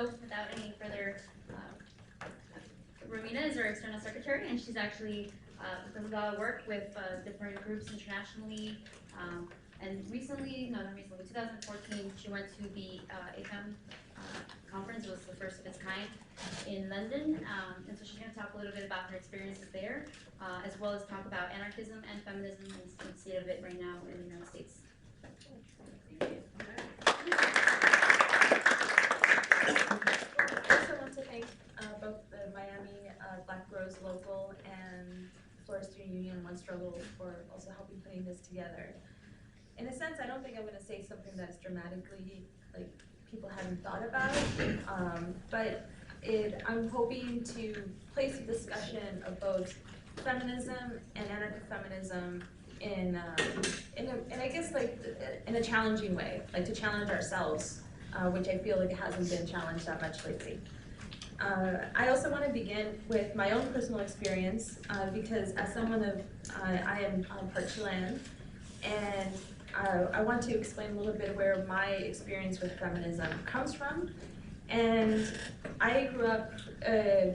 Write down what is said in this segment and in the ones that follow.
so without any further, Romina is our external secretary, and she's actually does a lot of work with different groups internationally. And recently, no, not recently, 2014, she went to the AFEM conference. It was the first of its kind in London. And so she's going to talk a little bit about her experiences there, as well as talk about anarchism and feminism and the state of it right now in the United States. I also want to thank both the Miami Black Rose Local and Florida Student Union One Struggle for also helping putting this together. In a sense, I don't think I'm going to say something that's dramatically, like, people haven't thought about, but I'm hoping to place a discussion of both feminism and anarcha-feminism in I guess, like, in a challenging way, like to challenge ourselves, which I feel like it hasn't been challenged that much lately. I also want to begin with my own personal experience, because as someone of, I am part Chilean, and I want to explain a little bit where my experience with feminism comes from. And I grew up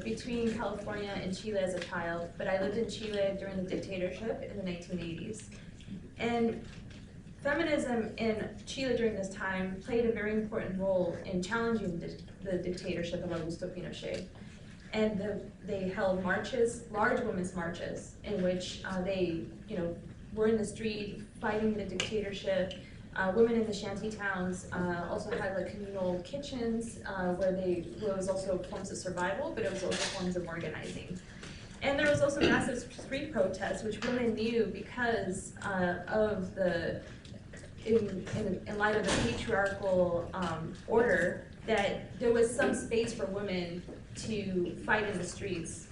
between California and Chile as a child, but I lived in Chile during the dictatorship in the 1980s. And feminism in Chile during this time played a very important role in challenging the dictatorship of Augusto Pinochet. And they held marches, large women's marches, in which they, were in the street fighting the dictatorship. Women in the shanty towns also had like communal kitchens where it was also forms of survival, but it was also forms of organizing. And there was also massive street protests, which women knew because of in light of the patriarchal order, that there was some space for women to fight in the streets.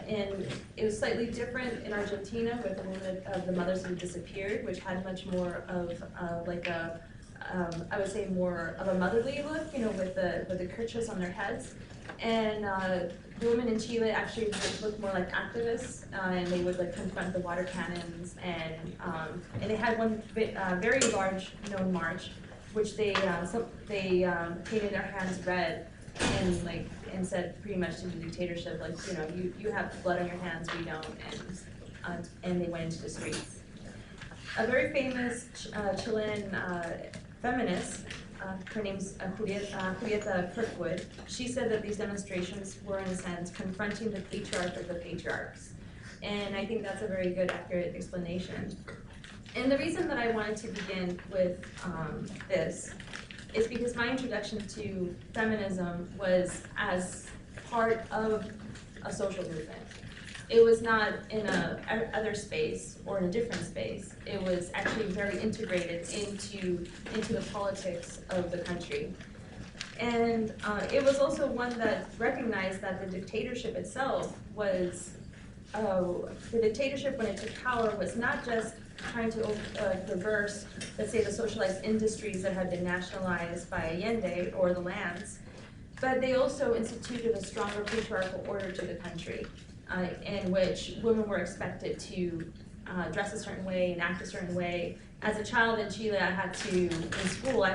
And it was slightly different in Argentina with the women of the mothers who disappeared, which had much more of I would say more of a motherly look, with the kerchiefs on their heads. And the women in Chile actually looked more like activists, and they would like confront the water cannons, and they had one very large known march, which they painted their hands red and said pretty much to the dictatorship, like, you have blood on your hands, we don't, and they went into the streets. A very famous Chilean feminist, her name's Julieta Kirkwood, she said that these demonstrations were, in a sense, confronting the patriarch of the patriarchs. And I think that's a very good, accurate explanation. And the reason that I wanted to begin with this is because my introduction to feminism was as part of a social movement. It was not in a other space or in a different space. It was actually very integrated into the politics of the country. And it was also one that recognized that the dictatorship itself was, the dictatorship when it took power was not just trying to reverse, let's say, the socialized industries that had been nationalized by Allende or the lands, but they also instituted a stronger patriarchal order to the country, in which women were expected to dress a certain way and act a certain way. As a child in Chile, in school,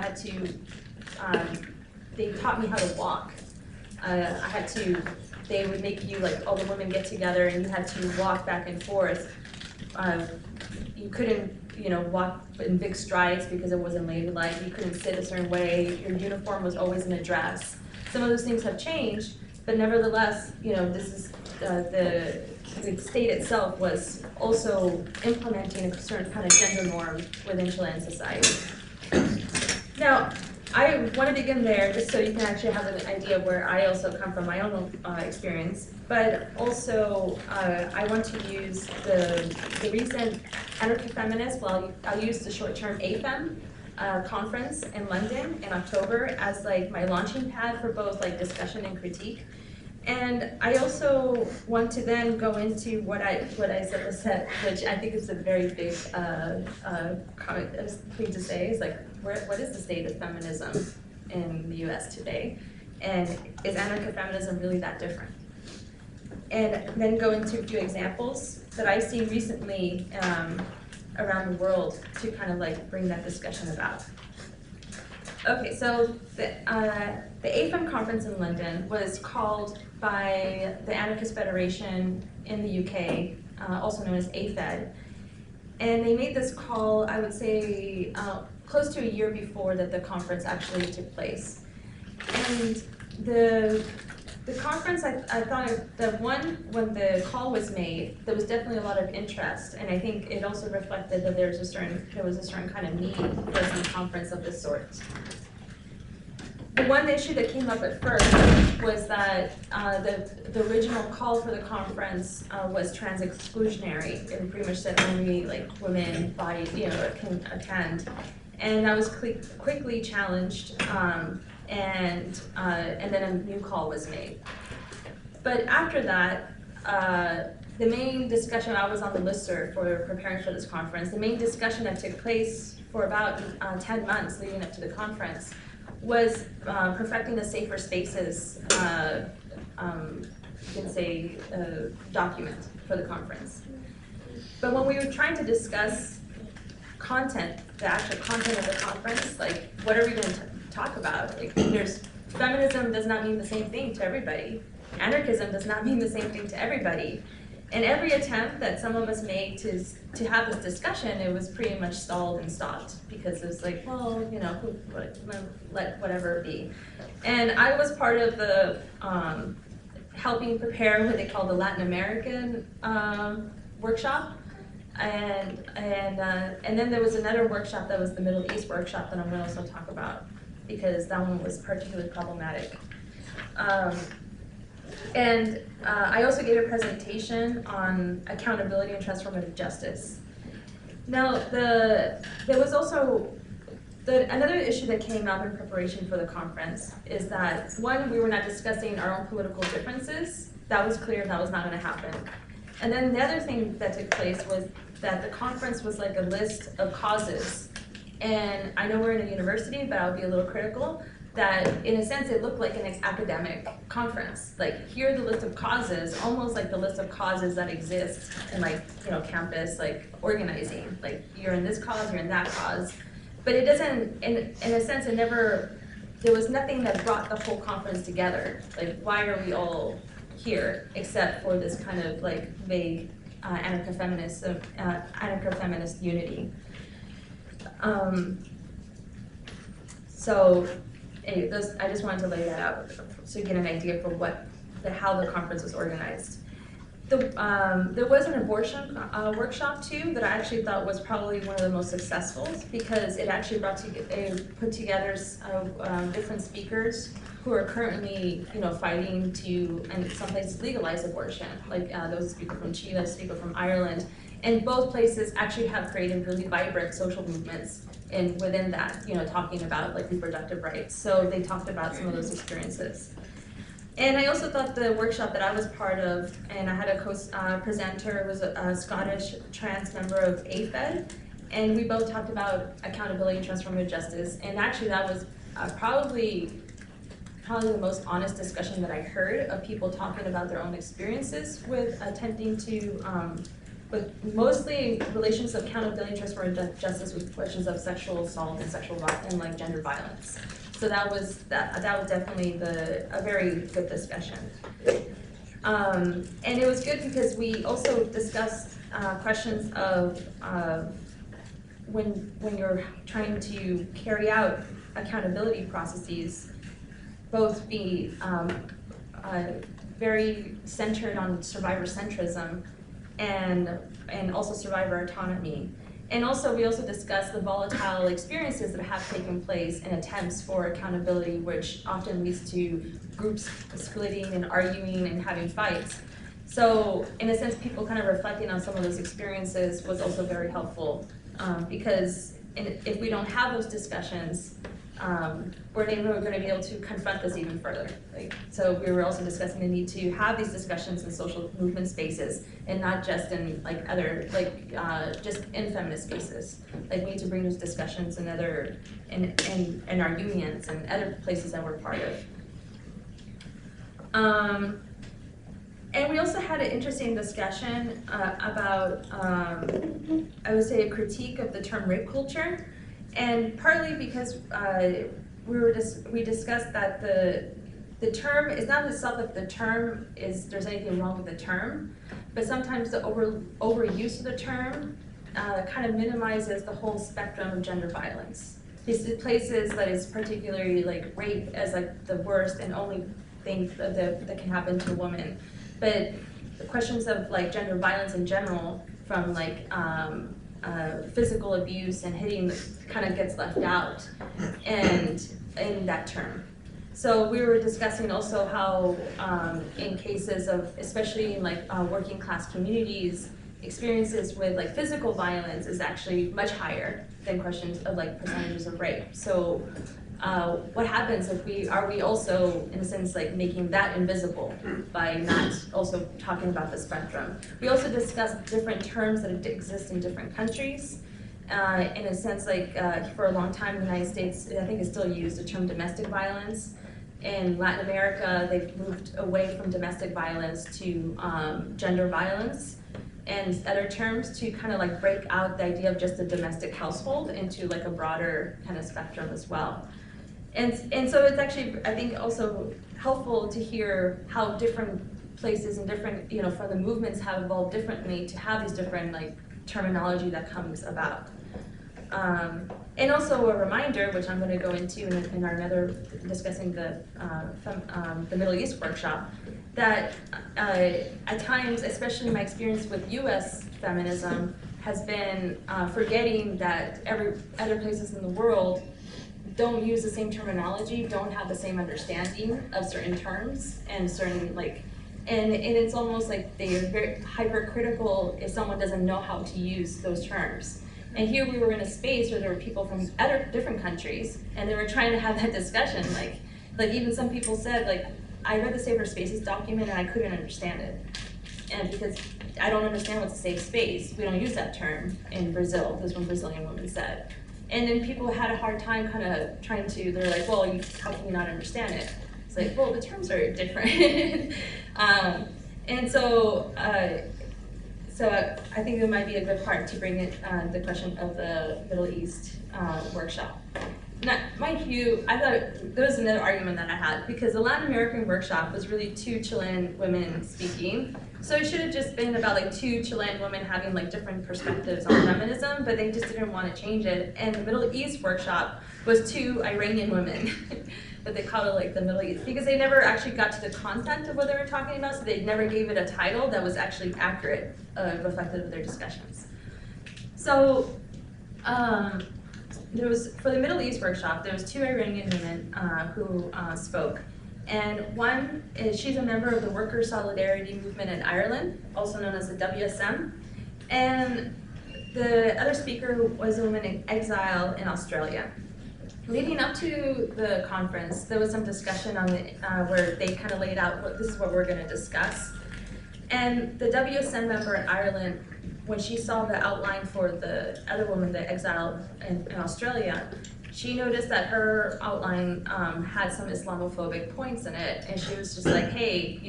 they taught me how to walk. They would make you, like, all the women get together and you had to walk back and forth. You couldn't, walk in big strides because it wasn't ladylike. You couldn't sit a certain way. Your uniform was always in a dress. Some of those things have changed, but nevertheless, this is the state itself was also implementing a certain kind of gender norm within Chilean society. Now, I want to begin there just so you can actually have an idea of where I also come from, my own experience, but also I want to use the recent Anarcha-Feminist, well, I'll use the short term AFEM conference in London in October as like my launching pad for both like discussion and critique. And I also want to then go into what I said, which I think is a very big thing to say, is like, what is the state of feminism in the US today? And is anarcha-feminism really that different? And then go into a few examples that I've seen recently around the world to kind of like bring that discussion about. Okay, so the AFEM conference in London was called by the Anarchist Federation in the UK, also known as AFED. And they made this call, I would say, close to a year before that the conference actually took place. And the conference, I thought that when the call was made, there was definitely a lot of interest, and I think it also reflected that there was a certain kind of need for some conference of this sort. The one issue that came up at first was that the original call for the conference was trans-exclusionary. It pretty much said only like women, bodies, can attend, and that was quickly challenged, and then a new call was made. But after that, the main discussion, I was on the listserv for preparing for this conference. The main discussion that took place for about 10 months leading up to the conference was perfecting the safer spaces, you can say, document for the conference. But when we were trying to discuss content, the actual content of the conference, like what are we going to talk about? Like, feminism does not mean the same thing to everybody. Anarchism does not mean the same thing to everybody. And every attempt that some of us made to have this discussion, it was pretty much stalled and stopped because it was like, well, let whatever be. And I was part of the helping prepare what they call the Latin American workshop, and then there was another workshop that was the Middle East workshop that I'm going to also talk about because that one was particularly problematic. I also gave a presentation on accountability and transformative justice. Now, there was also another issue that came up in preparation for the conference is that, one, we were not discussing our own political differences. That was clear, that was not going to happen. And then the other thing that took place was that the conference was like a list of causes. And I know we're in a university, but I'll be a little critical that in a sense it looked like an academic conference. Like, here are the list of causes, almost like the list of causes that exist in campus, organizing. Like, you're in this cause, you're in that cause. But it doesn't, in a sense, there was nothing that brought the whole conference together. Like, why are we all here except for this kind of vague anarcha-feminist unity. So anyway, I just wanted to lay that out so you get an idea for how the conference was organized. There was an abortion workshop too that I actually thought was probably one of the most successful because it actually put together different speakers who are currently fighting to, and in some places, legalize abortion. Like there was a speaker from Chile, a speaker from Ireland, and both places actually have created really vibrant social movements within that, talking about reproductive rights. So they talked about some of those experiences. And I also thought the workshop that I was part of, and I had a presenter, was a Scottish trans member of AFED, and we both talked about accountability and transformative justice. And actually that was probably the most honest discussion that I heard of people talking about their own experiences with attempting to, with mostly relations of accountability and transformative justice with questions of sexual assault and gender violence. So that was definitely a very good discussion. And it was good because we also discussed questions of when you're trying to carry out accountability processes, both be very centered on survivor centrism and also survivor autonomy. And also, we also discussed the volatile experiences that have taken place in attempts for accountability, which often leads to groups splitting and arguing and having fights. So, in a sense, people kind of reflecting on some of those experiences was also very helpful because if we don't have those discussions, we're never going to be able to confront this even further. So we were also discussing the need to have these discussions in social movement spaces and not just in just in feminist spaces. We need to bring those discussions in in our unions and other places that we're part of. And we also had an interesting discussion about, I would say, a critique of the term rape culture. And partly because we discussed that the term is not itself that the term is, there's anything wrong with the term, but sometimes the overuse of the term kind of minimizes the whole spectrum of gender violence. It places that is particularly like rape as like the worst and only thing that can happen to a woman. But the questions of like gender violence in general, from like physical abuse and hitting, kind of gets left out and in that term. So we were discussing also how in cases of, especially in like working class communities, experiences with like physical violence is actually much higher than questions of like percentages of rape. So what happens if are we also, in a sense, like making that invisible by not also talking about the spectrum? We also discussed different terms that exist in different countries. In a sense, like for a long time in the United States, I think it's still used, the term domestic violence. In Latin America, they've moved away from domestic violence to gender violence and other terms to kind of like break out the idea of just the domestic household into like a broader kind of spectrum as well. And so it's actually, I think, also helpful to hear how different places and different, from the movements have evolved differently to have these different like terminology that comes about. And also a reminder, which I'm going to go into in our another discussing the Middle East workshop, that at times, especially my experience with U.S. feminism, has been forgetting that other places in the world don't use the same terminology, don't have the same understanding of certain terms and certain and it's almost like they are very hypercritical if someone doesn't know how to use those terms. And here we were in a space where there were people from different countries, and they were trying to have that discussion. Like even some people said, like, I read the Safer Spaces document and I couldn't understand it. And because I don't understand what's a safe space, we don't use that term in Brazil, this one Brazilian woman said. And then people had a hard time kind of trying to, they're like, well, how can you not understand it? It's like, well, the terms are different. And so, I think it might be a good part to bring in the question of the Middle East workshop. Now, mind you, I thought there was another argument that I had, because the Latin American workshop was really 2 Chilean women speaking. So it should have just been about like 2 Chilean women having like different perspectives on feminism, but they just didn't want to change it. And the Middle East workshop was 2 Iranian women. But they called it like the Middle East, because they never actually got to the content of what they were talking about, so they never gave it a title that was actually accurate, reflective of their discussions. So there was, for the Middle East workshop, there was 2 Iranian women who spoke. And one is, she's a member of the Worker Solidarity Movement in Ireland, also known as the WSM. And the other speaker was a woman in exile in Australia. Leading up to the conference, there was some discussion on the, where they kind of laid out, this is what we're going to discuss. And the WSM member in Ireland, when she saw the outline for the other woman, the exile in Australia, she noticed that her outline had some Islamophobic points in it, and she was just like, hey,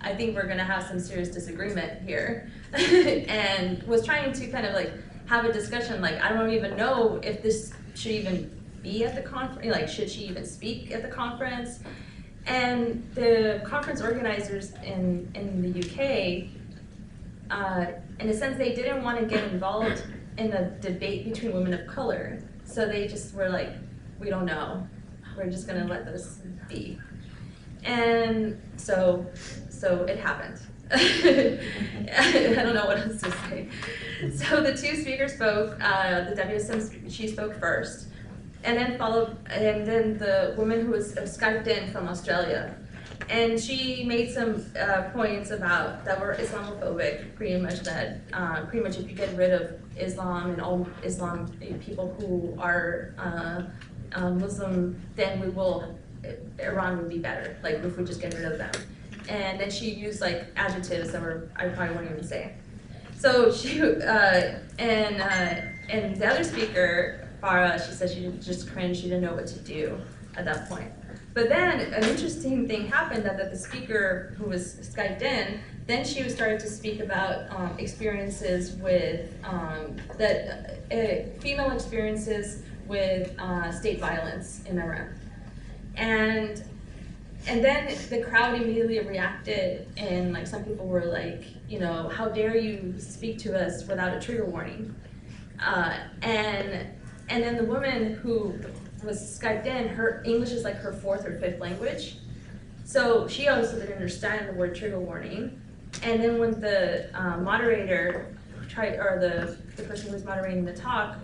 I think we're going to have some serious disagreement here, and was trying to kind of like have a discussion, like, I don't even know if this should even be at the conference, like, should she even speak at the conference? And the conference organizers in the UK, in a sense, they didn't want to get involved in a debate between women of color. So they just were like, we don't know. We're just gonna let this be. And so it happened. I don't know what else to say. So the 2 speakers spoke, the WSM, she spoke first. And then the woman who was Skyped in from Australia. And she made some points about that were Islamophobic, pretty much if you get rid of Islam and all Islam people who are Muslim, then Iran would be better, like if we just get rid of them. And then she used like adjectives that I probably won't even say. So she, and the other speaker, Farah, she said she just cringed, she didn't know what to do at that point. But then an interesting thing happened that the speaker who was Skyped in, then she started to speak about experiences with, female experiences with state violence in Iran. And then the crowd immediately reacted, and like some people were like, you know, how dare you speak to us without a trigger warning? And then the woman who was Skyped in, her English is like her 4th or 5th language. So she also didn't understand the word trigger warning. And then when the moderator tried, or the person who was moderating the talk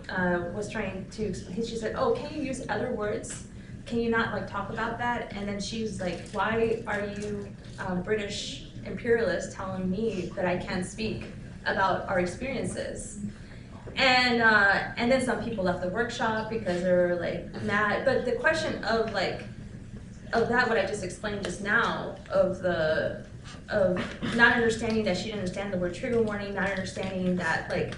was trying to explain, she said, oh, can you use other words? Can you not like talk about that? And then she was like, why are you British imperialists telling me that I can't speak about our experiences? And then some people left the workshop because they were like mad. But the question of that, what I just explained just now, of not understanding that she didn't understand the word trigger warning, not understanding that like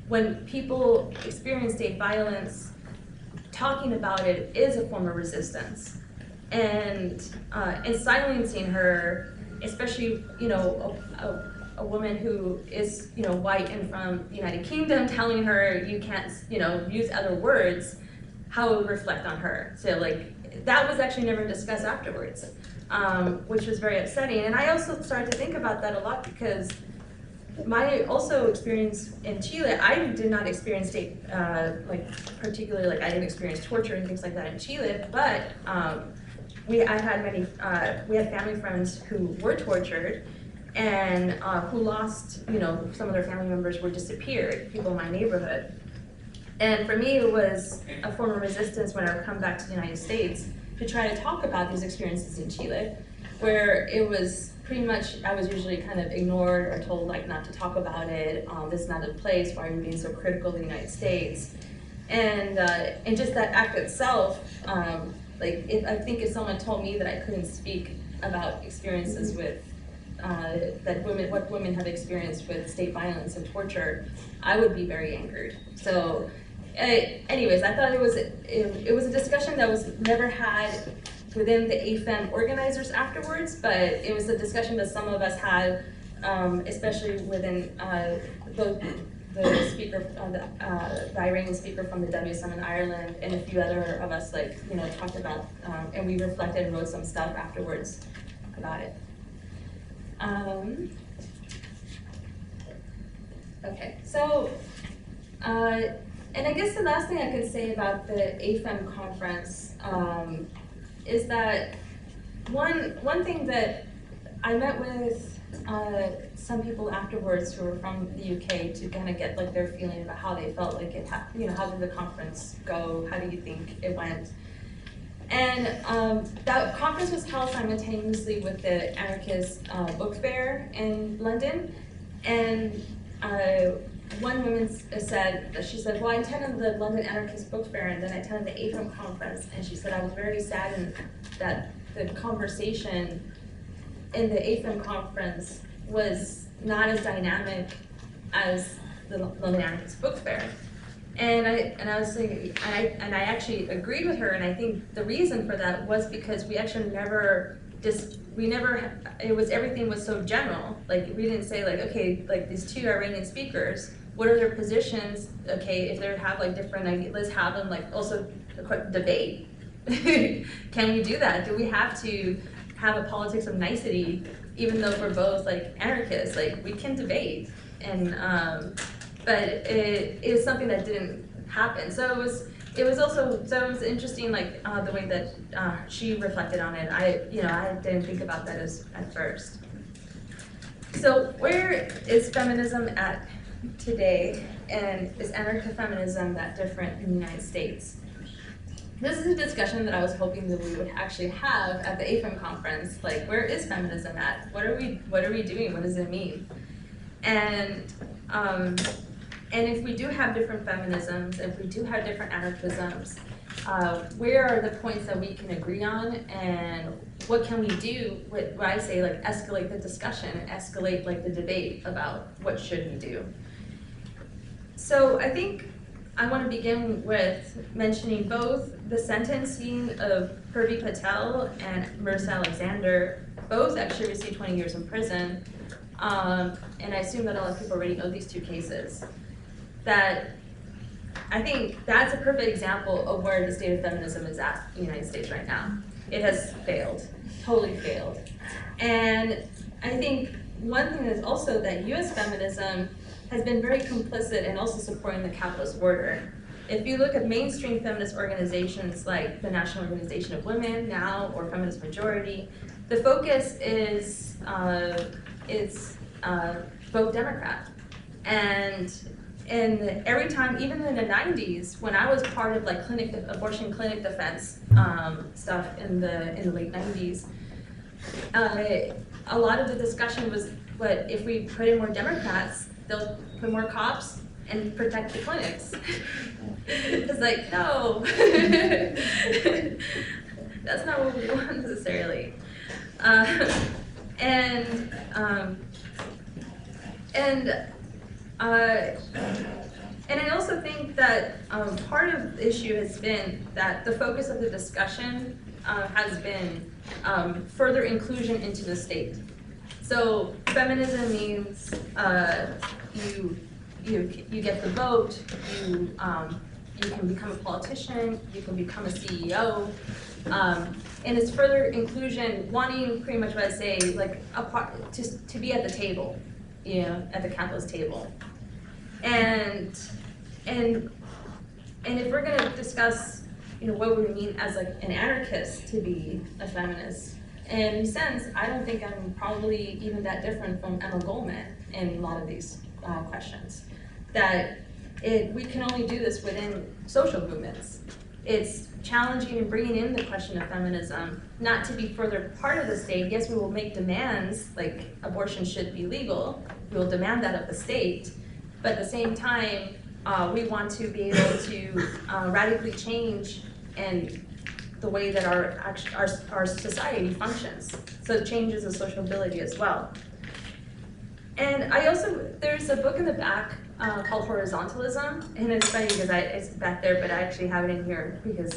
when people experience state violence, talking about it is a form of resistance, and silencing her, especially, you know, a woman who is, you know, white and from the United Kingdom, telling her you can't, you know, use other words, how it would reflect on her. So like that was actually never discussed afterwards, which was very upsetting. And I also started to think about that a lot because my also experience in Chile, I did not experience state, like particularly, like I didn't experience torture and things like that in Chile, but we had family friends who were tortured and who lost, you know, some of their family members were disappeared, people in my neighborhood. And for me, it was a form of resistance when I would come back to the United States to try to talk about these experiences in Chile, where it was pretty much, I was usually kind of ignored or told like not to talk about it, this is not a place, why are you being so critical of the United States? And just that act itself, like I think if someone told me that I couldn't speak about experiences with, what women have experienced with state violence and torture, I would be very angered. So anyways, I thought it was a discussion that was never had within the AFEM organizers afterwards, but it was a discussion that some of us had, especially within the speaker, the Iranian speaker from the WSM in Ireland, and a few other of us, like, you know, talked about, and we reflected and wrote some stuff afterwards about it. Okay, so, and I guess the last thing I could say about the AFEM conference is that one thing that I met with some people afterwards who were from the UK to kind of get like their feeling about how they felt like it, you know, how did the conference go? How do you think it went? And that conference was held simultaneously with the Anarchist book fair in London. And one woman said, she said, well, I attended the London Anarchist book fair and then I attended the AFEM conference. And she said, I was very saddened that the conversation in the AFEM conference was not as dynamic as the London Anarchist book fair. And I was thinking, and I actually agreed with her, and I think the reason for that was because we actually everything was so general. Like, we didn't say like, okay, like these two Iranian speakers, what are their positions? Okay, if they have like different ideas, let's have them like also debate. Can we do that? Do we have to have a politics of nicety, even though we're both like anarchists? Like, we can debate, and but it is something that didn't happen. So it was interesting, like the way that she reflected on it. I didn't think about that at first. So where is feminism at today, and is anarcha-feminism that different in the United States? This is a discussion that I was hoping that we would actually have at the AFEM conference. Like, where is feminism at? What are we doing? What does it mean? And if we do have different feminisms, if we do have different anarchisms, where are the points that we can agree on, and what can we do with what I say, like, escalate the discussion, escalate like the debate about what should we do. So I think I want to begin with mentioning both the sentencing of Purvi Patel and Marissa Alexander. Both actually received 20 years in prison, and I assume that a lot of people already know these two cases. That I think that's a perfect example of where the state of feminism is at in the United States right now. it has failed, totally failed. And I think one thing is also that US feminism has been very complicit in also supporting the capitalist order. If you look at mainstream feminist organizations like the National Organization of Women now, or Feminist Majority, the focus is vote Democrat. And every time, even in the 90s, when I was part of like abortion clinic defense stuff in the late 90s, a lot of the discussion was, but if we put in more Democrats, they'll put more cops and protect the clinics. It's like, no, that's not what we want necessarily. And I also think that part of the issue has been that the focus of the discussion has been further inclusion into the state. So feminism means you get the vote, you can become a politician, you can become a CEO, and it's further inclusion, wanting pretty much what I say, like to be at the table, you know, at the capitalist table. And if we're going to discuss, you know, what we mean as like an anarchist to be a feminist, in a sense, I don't think I'm probably even that different from Emma Goldman in a lot of these questions. That we can only do this within social movements. It's challenging and bringing in the question of feminism, not to be further part of the state. Yes, we will make demands, like abortion should be legal. We will demand that of the state. But at the same time, we want to be able to radically change and the way that our society functions. So it changes the social ability as well. And there's a book in the back called Horizontalism, and it's funny because it's back there, but I actually have it in here because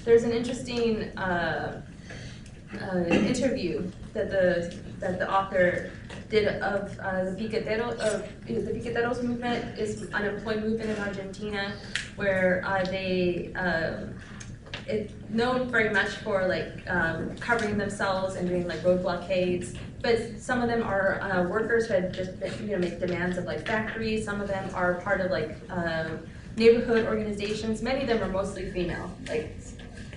there's an interesting interview that the author did of the Piqueteros movement, is unemployed movement in Argentina, where it's known very much for like covering themselves and doing like road blockades. But some of them are workers who had just make demands of like factories. Some of them are part of like neighborhood organizations. Many of them are mostly female. Like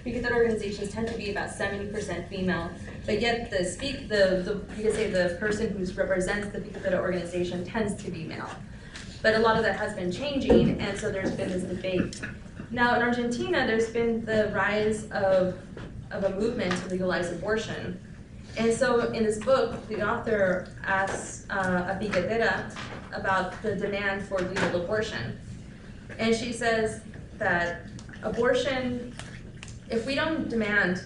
Piquetero organizations tend to be about 70% female, but yet you could say the person who represents the Piquetero organization tends to be male. But a lot of that has been changing, and so there's been this debate. Now in Argentina, there's been the rise of a movement to legalize abortion. And so in this book, the author asks a piquetera about the demand for legal abortion. And she says that abortion, if we don't demand,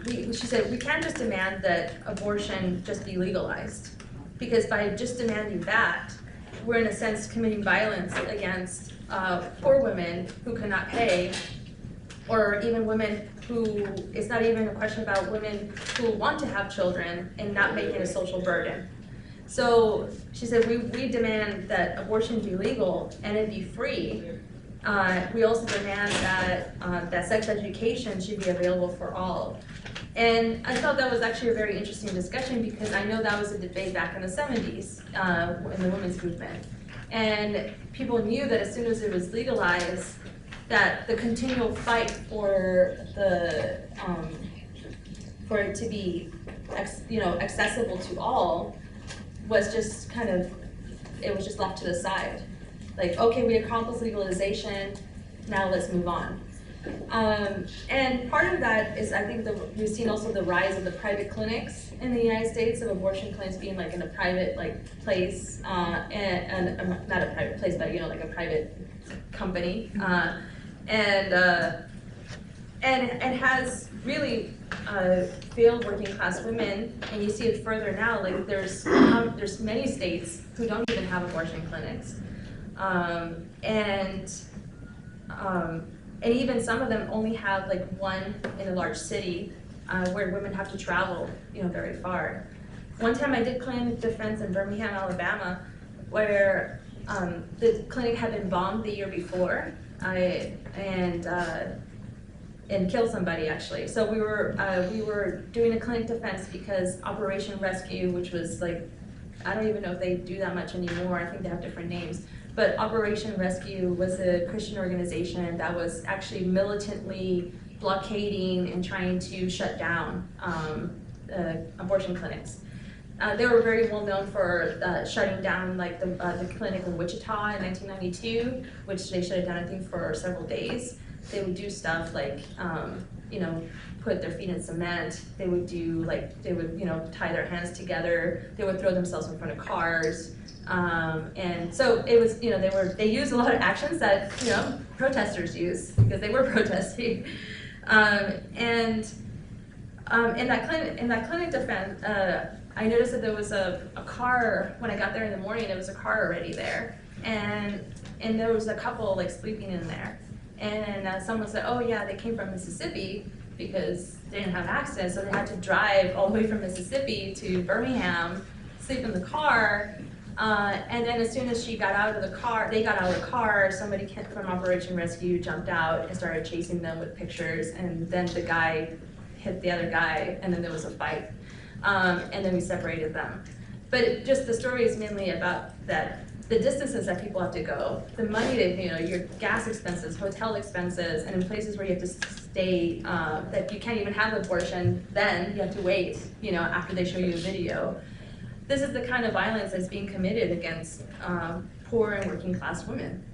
she said, we can't just demand that abortion just be legalized. Because by just demanding that, we're in a sense committing violence against poor women who cannot pay, or even women who, it's not even a question about women who want to have children and not making it a social burden. So she said, we demand that abortion be legal and it be free. We also demand that sex education should be available for all. And I thought that was actually a very interesting discussion because I know that was a debate back in the 70s in the women's movement. And people knew that as soon as it was legalized, that the continual fight for it to be accessible to all was just it was just left to the side. Like, okay, we accomplished legalization, now let's move on. And part of that is, I think we've seen also the rise of the private clinics in the United States, of abortion clinics being like in a private place, and not a private place, but like a private company, and has really failed working class women, and you see it further now. Like there's many states who don't even have abortion clinics, and even some of them only have like one in a large city, where women have to travel, very far. One time I did clinic defense in Birmingham, Alabama, where and kill somebody actually. So we were doing a clinic defense because Operation Rescue, which was like, I don't even know if they do that much anymore. I think they have different names. But Operation Rescue was a Christian organization that was actually militantly blockading and trying to shut down abortion clinics. They were very well known for shutting down like the clinic in Wichita in 1992, which they shut it down I think for several days. They would do stuff like, put their feet in cement. They would do like, tie their hands together. They would throw themselves in front of cars. And so it was, they used a lot of actions that, protesters use because they were protesting. In that clinic defense, I noticed that there was a car, when I got there in the morning, there was a car already there. And there was a couple like sleeping in there. And someone said, oh yeah, they came from Mississippi because they didn't have access, so they had to drive all the way from Mississippi to Birmingham, sleep in the car, and then as soon as they got out of the car, somebody from Operation Rescue jumped out and started chasing them with pictures, and then the guy hit the other guy, and then there was a fight, and then we separated them. But just the story is mainly about that. The distances that people have to go, the money that, your gas expenses, hotel expenses, and in places where you have to stay, that you can't even have an abortion, then you have to wait, after they show you a video. This is the kind of violence that's being committed against poor and working class women.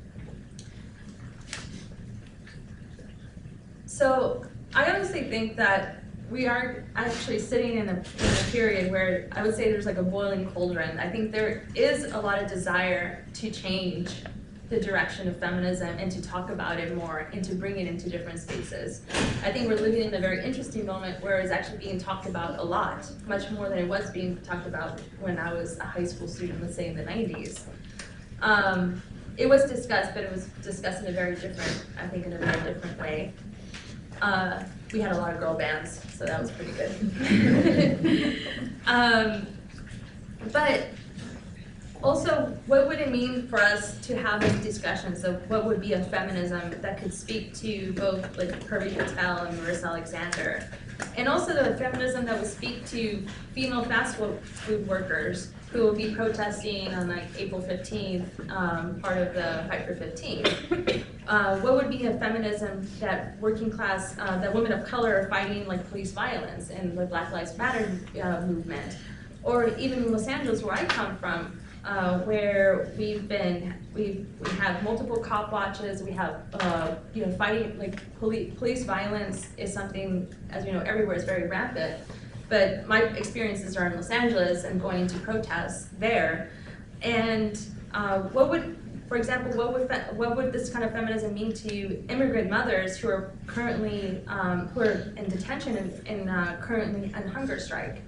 So I honestly think that we are actually sitting in a period where I would say there's like a boiling cauldron. I think there is a lot of desire to change the direction of feminism and to talk about it more and to bring it into different spaces. I think we're living in a very interesting moment where it's actually being talked about a lot, much more than it was being talked about when I was a high school student, let's say in the 90s. It was discussed, but it was discussed in a very different way. We had a lot of girl bands, so that was pretty good. But also, what would it mean for us to have these discussions of what would be a feminism that could speak to both like Purvi Patel and Marissa Alexander, and also the feminism that would speak to female fast food workers who will be protesting on like April 15th, part of the Fight for 15. What would be a feminism that working class, that women of color are fighting like police violence and the Black Lives Matter movement, or even in Los Angeles, where I come from, where we have multiple cop watches. We have fighting like police violence is something, as we know, everywhere is very rampant. But my experiences are in Los Angeles and going to protests there. And for example, what would this kind of feminism mean to immigrant mothers who are currently who are in detention and currently on hunger strike?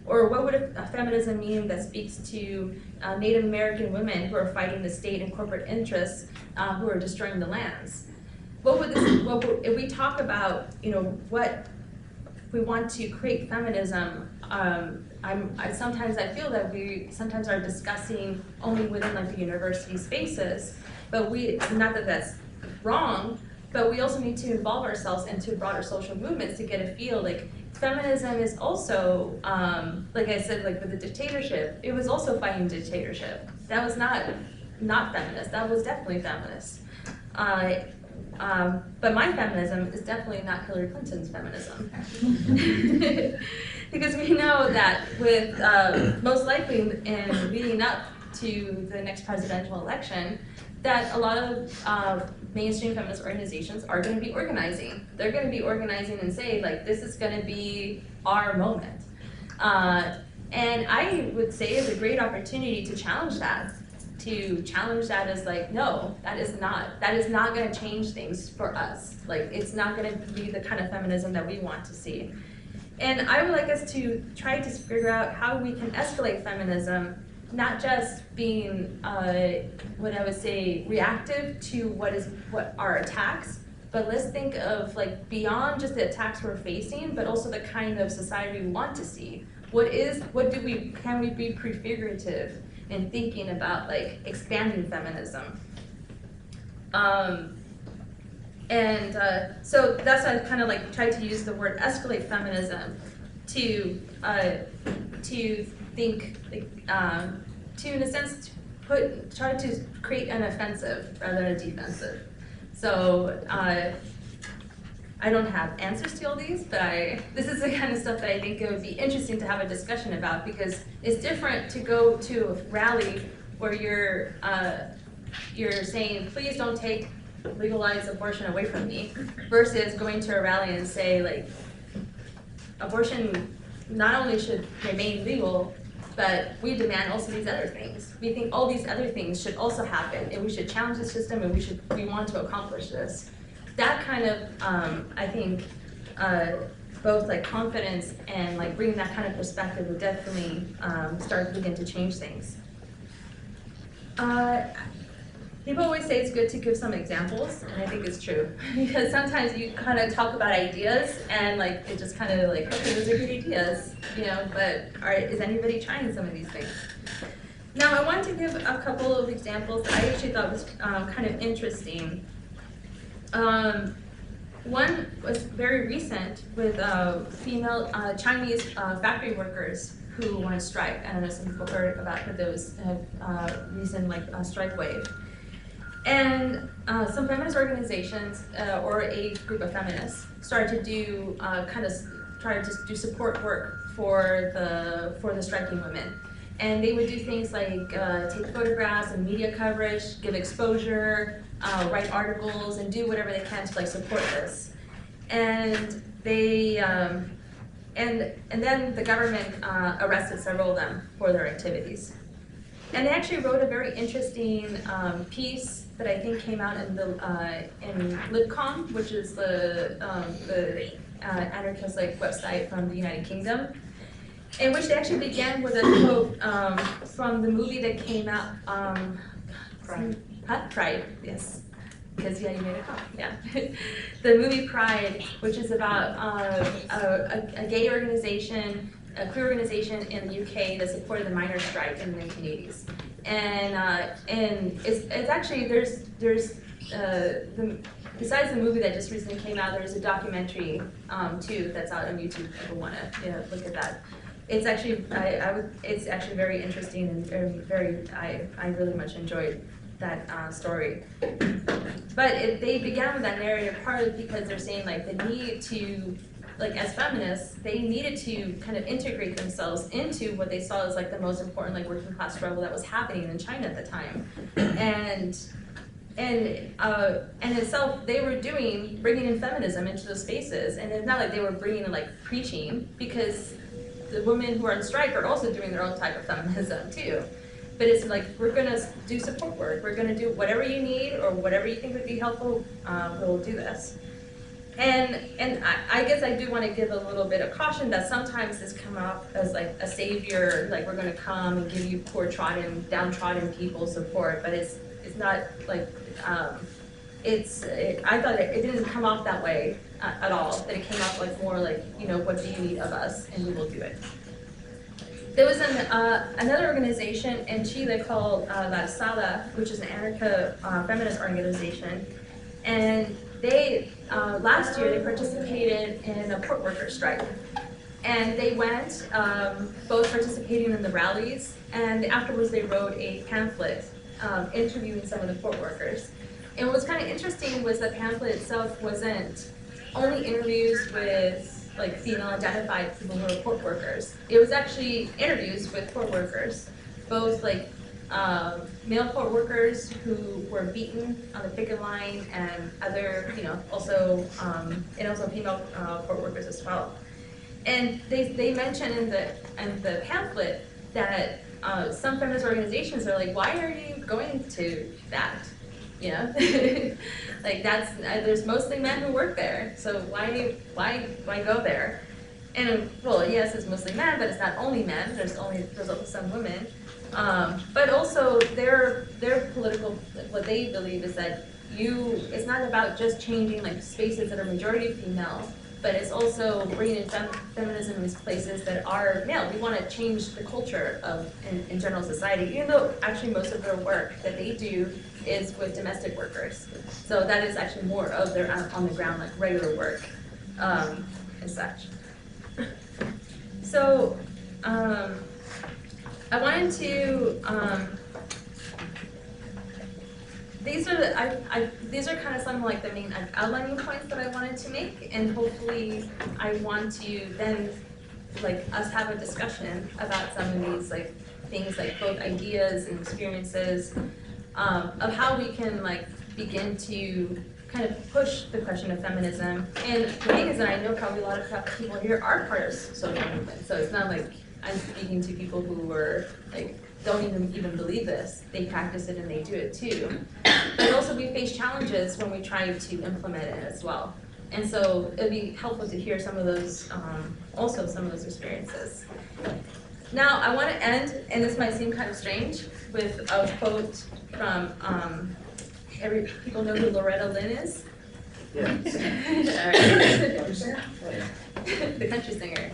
Or what would a feminism mean that speaks to Native American women who are fighting the state and corporate interests who are destroying the lands? If we talk about what we want to create feminism, sometimes I feel that we sometimes are discussing only within like the university spaces, but not that that's wrong, but we also need to involve ourselves into broader social movements to get a feel like feminism is also, like I said, like with the dictatorship, it was also fighting dictatorship. That was not feminist, that was definitely feminist. But my feminism is definitely not Hillary Clinton's feminism. Because we know that with most likely in leading up to the next presidential election, that a lot of mainstream feminist organizations are going to be organizing. They're going to be organizing and say, like, this is going to be our moment. And I would say it's a great opportunity to challenge that. To challenge that as like, no, that is not going to change things for us. Like, it's not going to be the kind of feminism that we want to see. And I would like us to try to figure out how we can escalate feminism, not just being, what I would say, reactive to what are attacks, but let's think of like beyond just the attacks we're facing, but also the kind of society we want to see. Can we be prefigurative in thinking about like expanding feminism? And so that's why I kind of like tried to use the word escalate feminism to think, like, to in a sense try to create an offensive rather than a defensive. So I don't have answers to all these, but this is the kind of stuff that I think it would be interesting to have a discussion about, because it's different to go to a rally where you're saying, please don't take legalized abortion away from me, versus going to a rally and say, like, abortion not only should remain legal, but we demand also these other things. We think all these other things should also happen, and we should challenge the system, and we want to accomplish this. That kind of, I think, both like confidence and like bringing that kind of perspective would definitely begin to change things. People always say it's good to give some examples, and I think it's true. Because sometimes you kind of talk about ideas, and like it just kind of like, okay, those are good ideas, you know, but is anybody trying some of these things? Now, I wanted to give a couple of examples that I actually thought was kind of interesting. One was very recent with female Chinese factory workers who want to strike. I don't know if some people heard about those recent strike wave. And some feminist organizations or a group of feminists started to do do support work for the striking women. And they would do things like take photographs and media coverage, give exposure, write articles, and do whatever they can to like support this. And they and then the government arrested several of them for their activities. And they actually wrote a very interesting piece that I think came out in LibCom, which is the anarchist website from the United Kingdom, in which they actually began with a quote from the movie that came out. Pride, yes. Because you made a call, yeah. The movie Pride, which is about a gay organization, a queer organization in the UK that supported the miners' strike in the 1980s. And it's actually, besides the movie that just recently came out, there's a documentary too that's out on YouTube if people want to look at that. It's actually, it's actually very interesting and I really much enjoyed that story. But they began with that narrative partly because they're saying like the need to, like as feminists, they needed to kind of integrate themselves into what they saw as like the most important like working class struggle that was happening in China at the time. And in itself, they were bringing in feminism into those spaces. And it's not like they were bringing in like preaching, because the women who are on strike are also doing their own type of feminism too. But it's like, we're gonna do support work. We're gonna do whatever you need or whatever you think would be helpful, we'll do this. And I guess I do want to give a little bit of caution that sometimes this come off as like a savior, like we're gonna come and give you poor downtrodden people support, but it's not like, I thought it didn't come off that way at all, that it came off like more like, you know, what do you need of us, and we will do it. There was another organization in Chile called La Sala, which is an Anarcha-Feminist organization, and they, last year, they participated in a port worker strike. And they went, both participating in the rallies, and afterwards they wrote a pamphlet interviewing some of the port workers. And what was kind of interesting was the pamphlet itself wasn't only interviews with like female identified people who are port workers. It was actually interviews with port workers, both like male port workers who were beaten on the picket line, and other, you know, also female port workers as well. And they mentioned in the pamphlet that some feminist organizations are like, why are you going to that? You know, like there's mostly men who work there, so why go there? And well, yes, it's mostly men, but it's not only men. There's also some women. But also their political, what they believe is that it's not about just changing like spaces that are majority female, but it's also bringing in feminism in these places that are male. We want to change the culture in general society, even though actually most of their work that they do is with domestic workers. So that is actually more of their on the ground, like regular work and such. So I wanted to, these are kind of some like the main outlining points that I wanted to make, and hopefully I want to then like us have a discussion about some of these like things, like both ideas and experiences of how we can like begin to kind of push the question of feminism. And the thing is that I know probably a lot of people here are part of social movement, so it's not like I'm speaking to people who are like don't even believe this. They practice it and they do it too. But also we face challenges when we try to implement it as well. And so it'd be helpful to hear some of those, also some of those experiences. Now I want to end, and this might seem kind of strange, with a quote from, people know who Loretta Lynn is? Yeah. The country singer.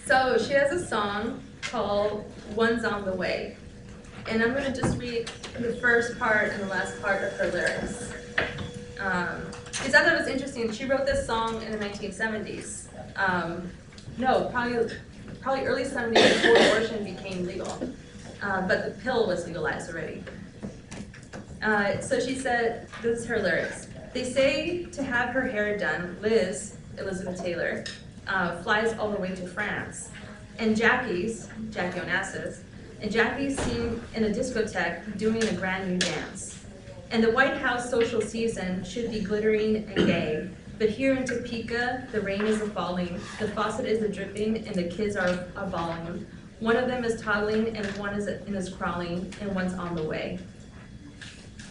So she has a song called One's on the Way. And I'm going to just read the first part and the last part of her lyrics. Because I thought it was interesting. She wrote this song in the 1970s. No, probably early 70s before abortion became legal. But the pill was legalized already. So she said, this is her lyrics. They say to have her hair done, Liz, Elizabeth Taylor, flies all the way to France. And Jackie Onassis, and Jackie's seen in a discotheque doing a brand new dance. And the White House social season should be glittering and gay. But here in Topeka, the rain is a-falling, the faucet is a-dripping, and the kids are bawling. One of them is toddling, and one is crawling, and one's on the way.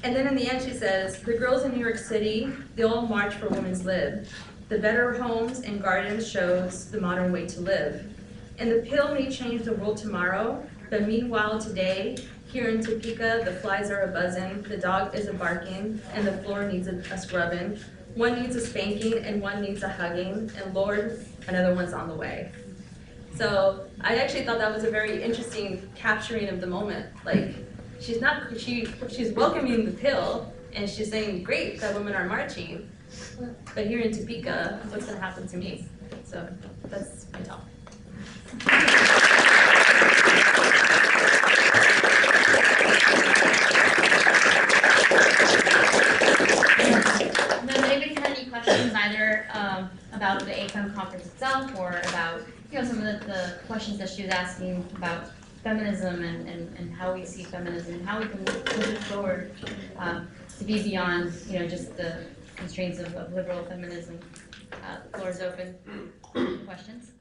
And then in the end she says, the girls in New York City, they all march for women's lib. The better homes and gardens shows the modern way to live. And the pill may change the world tomorrow, but meanwhile today, here in Topeka, the flies are a-buzzing, the dog is a-barking, and the floor needs a scrubbing. One needs a spanking, and one needs a hugging, and Lord, another one's on the way. So I actually thought that was a very interesting capturing of the moment. Like, she's welcoming the pill, and she's saying, great that women are marching, but here in Topeka, what's gonna happen to me? So that's my talk. Does anybody have any questions either about the AFEM conference itself, or about some of the questions that she was asking about feminism and how we see feminism and how we can push it forward to be beyond just the constraints of liberal feminism? The floor is open. Questions?